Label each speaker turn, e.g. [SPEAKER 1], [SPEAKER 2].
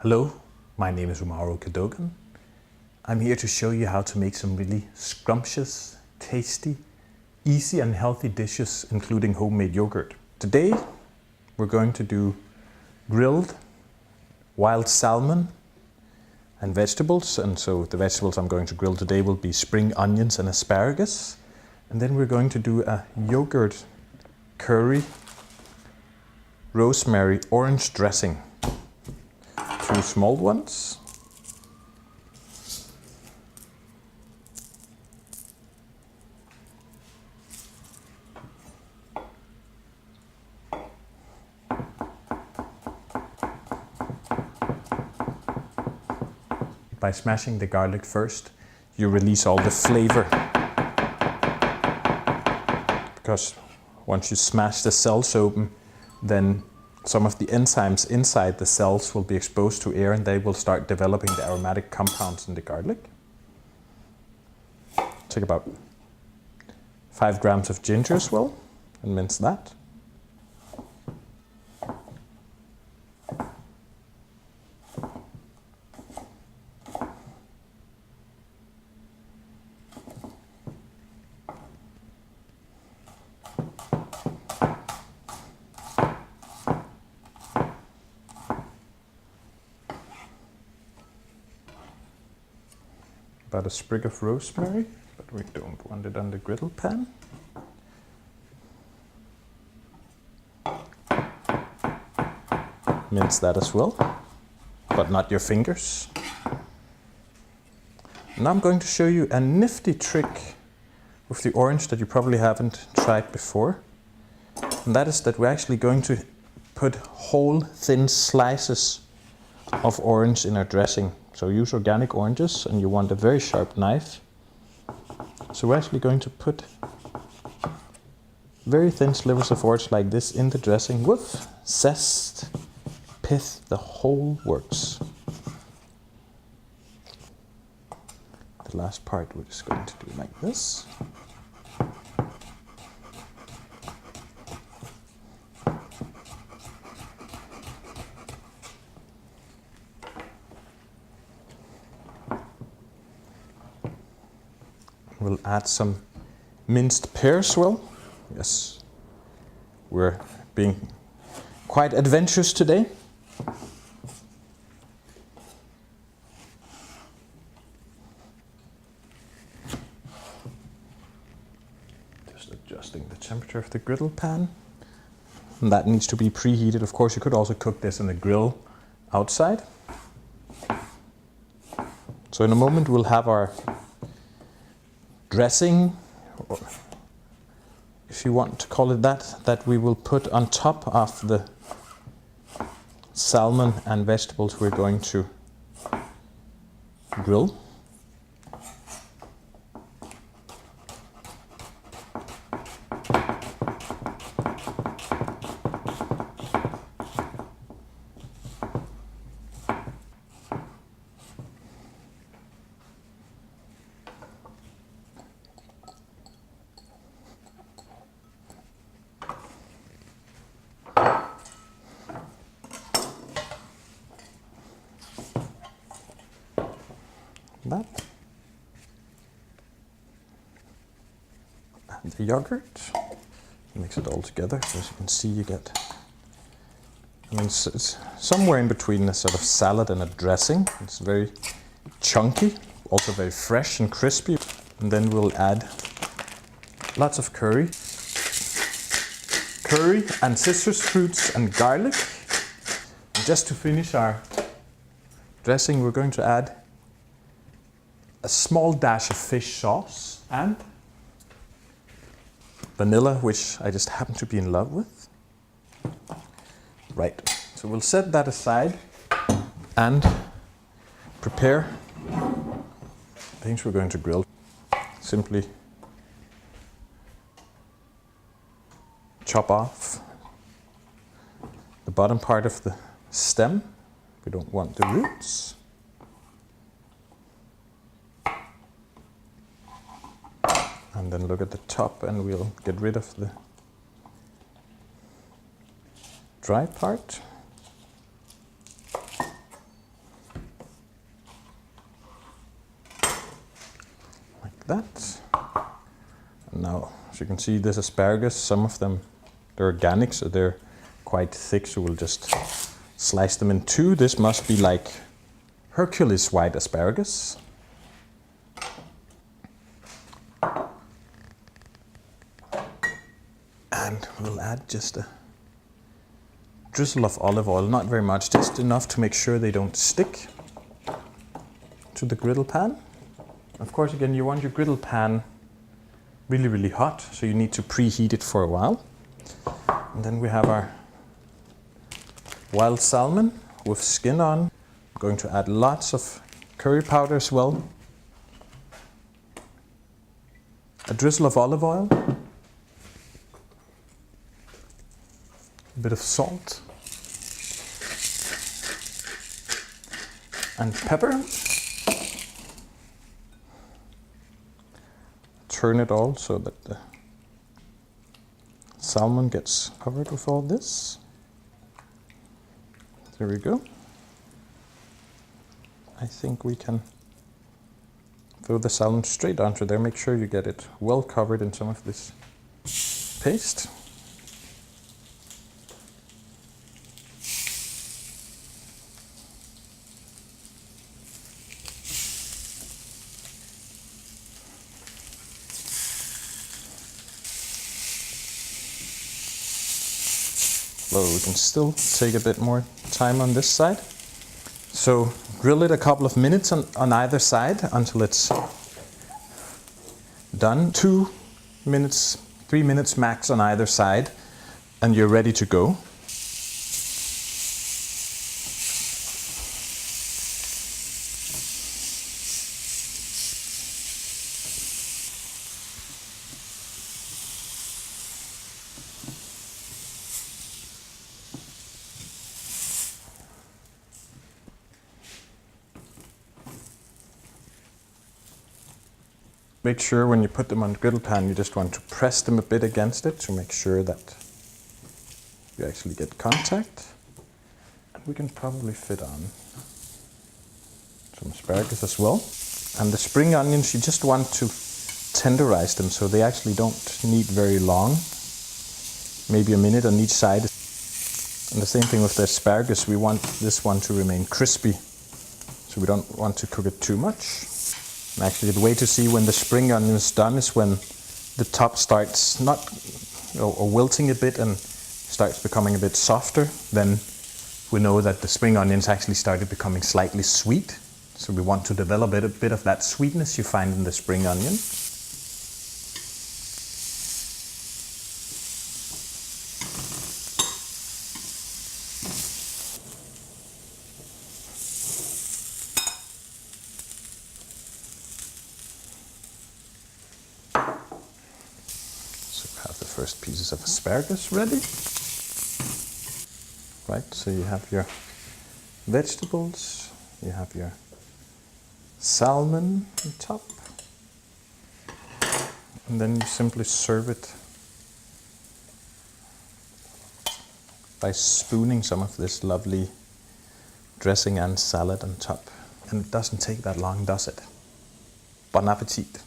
[SPEAKER 1] Hello, my name is Umahro Cadogan. I'm here to show you how to make some really scrumptious, tasty, easy and healthy dishes, including homemade yogurt. Today, we're going to do grilled wild salmon and vegetables. And so the vegetables I'm going to grill today will be spring onions and asparagus. And then we're going to do a yogurt curry rosemary orange dressing. 2 small ones. By smashing the garlic first, you release all the flavor. Because once you smash the cells open, then some of the enzymes inside the cells will be exposed to air and they will start developing the aromatic compounds in the garlic. Take about 5 grams of ginger as well and mince that. About a sprig of rosemary, but we don't want it on the griddle pan. Mince that as well, but not your fingers. Now I'm going to show you a nifty trick with the orange that you probably haven't tried before. And that is that we're actually going to put whole thin slices of orange in our dressing. So use organic oranges and you want a very sharp knife. So we're actually going to put very thin slivers of orange like this in the dressing with zest, pith, the whole works. The last part we're just going to do like this. We'll add some minced pears as well. Yes, we're being quite adventurous today. Just adjusting the temperature of the griddle pan. And that needs to be preheated. Of course, you could also cook this on the grill outside. So in a moment we'll have our dressing, or if you want to call it that we will put on top of the salmon and vegetables we're going to grill. That. And the yogurt. Mix it all together. So as you can see, you get, it's somewhere in between a sort of salad and a dressing. It's very chunky, also very fresh and crispy. And then we'll add lots of curry and citrus fruits and garlic. And just to finish our dressing, we're going to add a small dash of fish sauce and vanilla, which I just happen to be in love with. Right, so we'll set that aside and prepare things we're going to grill. Simply chop off the bottom part of the stem. We don't want the roots. And then look at the top and we'll get rid of the dry part. like that. And now, as you can see, this asparagus, some of them, they're organic, so they're quite thick, so we'll just slice them in two. This must be like Hercules white asparagus. And we'll add just a drizzle of olive oil, not very much, just enough to make sure they don't stick to the griddle pan. Of course, again, you want your griddle pan really, really hot, so you need to preheat it for a while. And then we have our wild salmon with skin on. I'm going to add lots of curry powder as well. A drizzle of olive oil. A bit of salt. And pepper. Turn it all so that the salmon gets covered with all this. There we go. I think we can throw the salmon straight onto there. Make sure you get it well covered in some of this paste. So we can still take a bit more time on this side. So grill it a couple of minutes on either side until it's done. 2 minutes, 3 minutes max on either side, and you're ready to go. Make sure when you put them on the griddle pan, you just want to press them a bit against it to make sure that you actually get contact. And we can probably fit on some asparagus as well. And the spring onions, you just want to tenderize them so they actually don't need very long. Maybe a minute on each side. And the same thing with the asparagus, we want this one to remain crispy. So we don't want to cook it too much. And actually the way to see when the spring onion is done is when the top starts or wilting a bit and starts becoming a bit softer. Then we know that the spring onions actually started becoming slightly sweet. So we want to develop a bit of that sweetness you find in the spring onion. First pieces of asparagus ready. Right, so you have your vegetables, you have your salmon on top, and then you simply serve it by spooning some of this lovely dressing and salad on top. And it doesn't take that long, does it? Bon appetit!